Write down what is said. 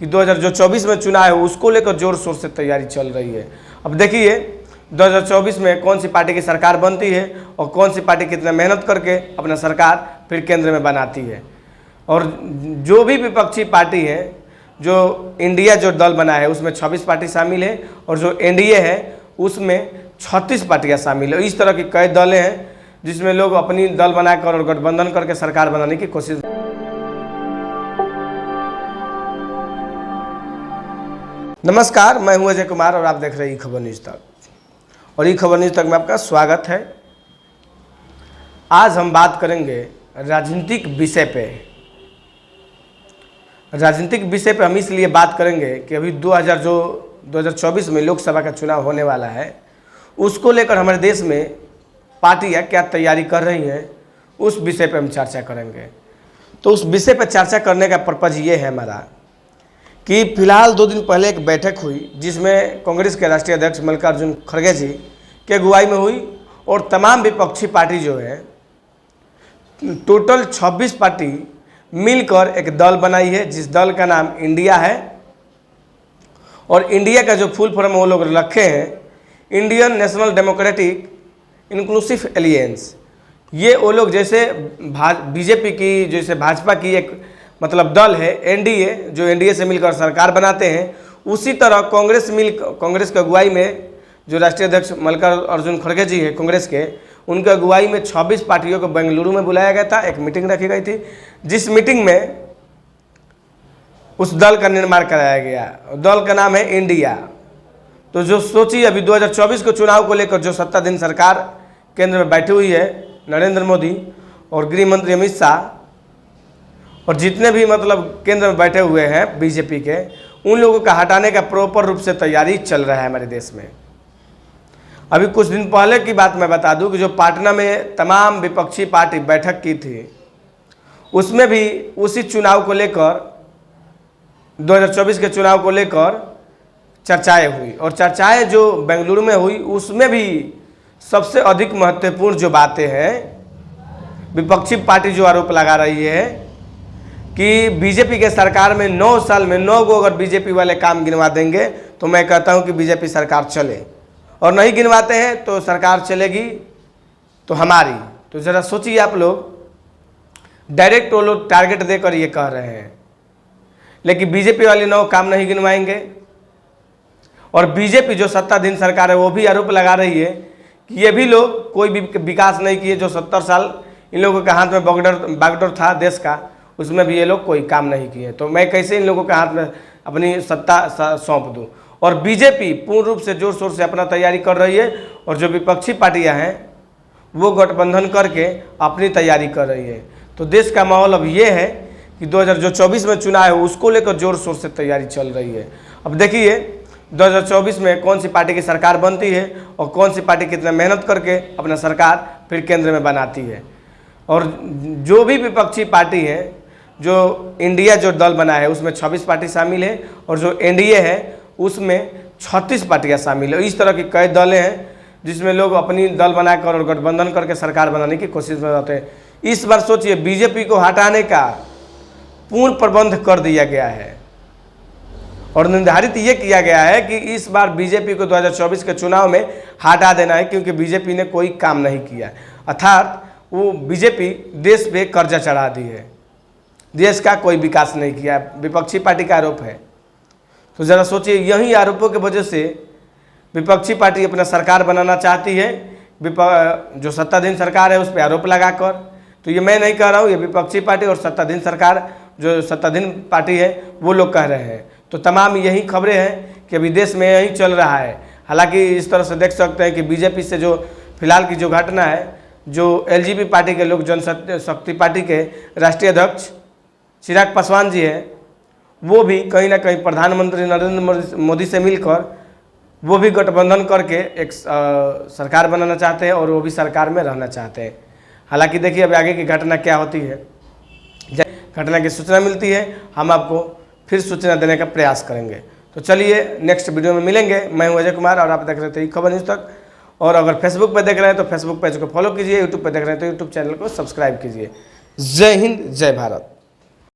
कि 2024 में चुनाव है उसको लेकर जोर शोर से तैयारी चल रही है। अब देखिए 2024 में कौन सी पार्टी की सरकार बनती है और कौन सी पार्टी कितना मेहनत करके अपना सरकार फिर केंद्र में बनाती है। और जो भी विपक्षी पार्टी है, जो इंडिया जो दल बना है उसमें 26 पार्टी शामिल है और जो एनडीए है उसमें 36 पार्टियां शामिल है। इस तरह की कई दलें हैं जिसमें लोग अपनी दल बनाकर और गठबंधन करके सरकार बनाने की कोशिश। नमस्कार, मैं हूं अजय कुमार और आप देख रहे हैं ई खबर न्यूज़ तक। और ई खबर न्यूज़ तक में आपका स्वागत है। आज हम बात करेंगे राजनीतिक विषय पे। राजनीतिक विषय पे हम इसलिए बात करेंगे कि अभी 2024 में लोकसभा का चुनाव होने वाला है, उसको लेकर हमारे देश में पार्टियां क्या तैयारी कर रही हैं, उस विषय पे हम चर्चा करेंगे। तो उस विषय पर चर्चा करने का पर्पज़ ये है हमारा कि फिलहाल 2 दिन पहले एक बैठक हुई जिसमें कांग्रेस के राष्ट्रीय अध्यक्ष मल्लिकार्जुन खड़गे जी के अगुवाई में हुई और तमाम विपक्षी पार्टी जो है टोटल 26 पार्टी मिलकर एक दल बनाई है जिस दल का नाम इंडिया है। और इंडिया का जो फुल फॉर्म वो लोग रखे हैं Indian national democratic inclusive aliens. ये वो लोग जैसे बीजेपी की, जैसे भाजपा की एक मतलब दल है एनडीए, जो एनडीए से मिलकर सरकार बनाते हैं, उसी तरह कांग्रेस के अगुवाई में जो राष्ट्रीय अध्यक्ष मल्लिकार्जुन खड़गे जी है कांग्रेस के, उनके अगुवाई में 26 पार्टियों को बेंगलुरु में बुलाया गया था। एक मीटिंग रखी गई थी जिस मीटिंग में उस दल का निर्माण कराया गया। दल का नाम है इंडिया। तो जो सोचिए अभी 2024 के चुनाव को लेकर जो सत्ताधीन सरकार केंद्र में बैठी हुई है, नरेंद्र मोदी और गृह मंत्री अमित शाह और जितने भी मतलब केंद्र में बैठे हुए हैं बीजेपी के, उन लोगों का हटाने का प्रॉपर रूप से तैयारी चल रहा है हमारे देश में। अभी कुछ दिन पहले की बात मैं बता दूं कि जो पटना में तमाम विपक्षी पार्टी बैठक की थी, उसमें भी उसी चुनाव को लेकर 2024 के चुनाव को लेकर चर्चाएं हुई। और चर्चाएं जो बेंगलुरु में हुई उसमें भी सबसे अधिक महत्वपूर्ण जो बातें हैं, विपक्षी पार्टी जो आरोप लगा रही है कि बीजेपी के सरकार में 9 साल में 9 गो अगर बीजेपी वाले काम गिनवा देंगे तो मैं कहता हूं कि बीजेपी सरकार चले, और नहीं गिनवाते हैं तो सरकार चलेगी तो हमारी। तो ज़रा सोचिए आप लोग, डायरेक्ट वो लोग टारगेट देकर ये कह रहे हैं, लेकिन बीजेपी वाले 9 काम नहीं गिनवाएंगे। और बीजेपी जो सत्ताधीन सरकार है वो भी आरोप लगा रही है कि ये भी लोग कोई भी विकास नहीं किए। जो 70 साल इन लोगों के हाथ में बागडोर था देश का, उसमें भी ये लोग कोई काम नहीं किए। तो मैं कैसे इन लोगों के हाथ में अपनी सत्ता सौंप दूं। और बीजेपी पूर्ण रूप से जोर शोर से अपना तैयारी कर रही है और जो विपक्षी पार्टियां हैं वो गठबंधन करके अपनी तैयारी कर रही है। तो देश का माहौल अब ये है कि 2024 में चुनाव है उसको लेकर जोर शोर से तैयारी चल रही है। अब देखिए 2024 में कौन सी पार्टी की सरकार बनती है और कौन सी पार्टी कितना मेहनत करके अपना सरकार फिर केंद्र में बनाती है। और जो भी विपक्षी पार्टी है, जो इंडिया जो दल बना है उसमें 26 पार्टी शामिल है और जो एनडीए है उसमें 36 पार्टियां शामिल है। इस तरह की कई दलें हैं जिसमें लोग अपनी दल बनाकर और गठबंधन करके सरकार बनाने की कोशिश में रहते हैं। इस बार सोचिए बीजेपी को हटाने का पूर्ण प्रबंध कर दिया गया है और निर्धारित ये किया गया है कि इस बार बीजेपी को 2024 के चुनाव में हटा देना है, क्योंकि बीजेपी ने कोई काम नहीं किया। अर्थात वो बीजेपी देश पे कर्जा चढ़ा दी है, देश का कोई विकास नहीं किया। विपक्षी पार्टी का आरोप है। तो ज़रा सोचिए, यही आरोपों की वजह से विपक्षी पार्टी अपना सरकार बनाना चाहती है, जो सत्ताधीन सरकार है उस पर आरोप लगाकर। तो ये मैं नहीं कह रहा हूँ, ये विपक्षी पार्टी और सत्ताधीन सरकार, जो सत्ताधीन पार्टी है वो लोग कह रहे हैं। तो तमाम यही खबरें हैं कि अभी देश में यही चल रहा है। हालांकि इस तरह से देख सकते हैं कि बीजेपी से जो फिलहाल की जो घटना है, जो एलजेपी पार्टी के लोग जनशक्ति पार्टी के राष्ट्रीय अध्यक्ष चिराग पासवान जी हैं, वो भी कहीं ना कहीं प्रधानमंत्री नरेंद्र मोदी से मिलकर वो भी गठबंधन करके एक सरकार बनाना चाहते हैं और वो भी सरकार में रहना चाहते हैं। हालांकि देखिए अब आगे की घटना क्या होती है, घटना की सूचना मिलती है हम आपको फिर सूचना देने का प्रयास करेंगे। तो चलिए नेक्स्ट वीडियो में मिलेंगे। मैं हूं अजय कुमार और आप देख रहे थे ई खबर न्यूज़ तक। और अगर फेसबुक पर देख रहे हैं तो फेसबुक पेज को फॉलो कीजिए, यूट्यूब पर देख रहे हैं तो यूट्यूब चैनल को सब्सक्राइब कीजिए। जय हिंद, जय भारत।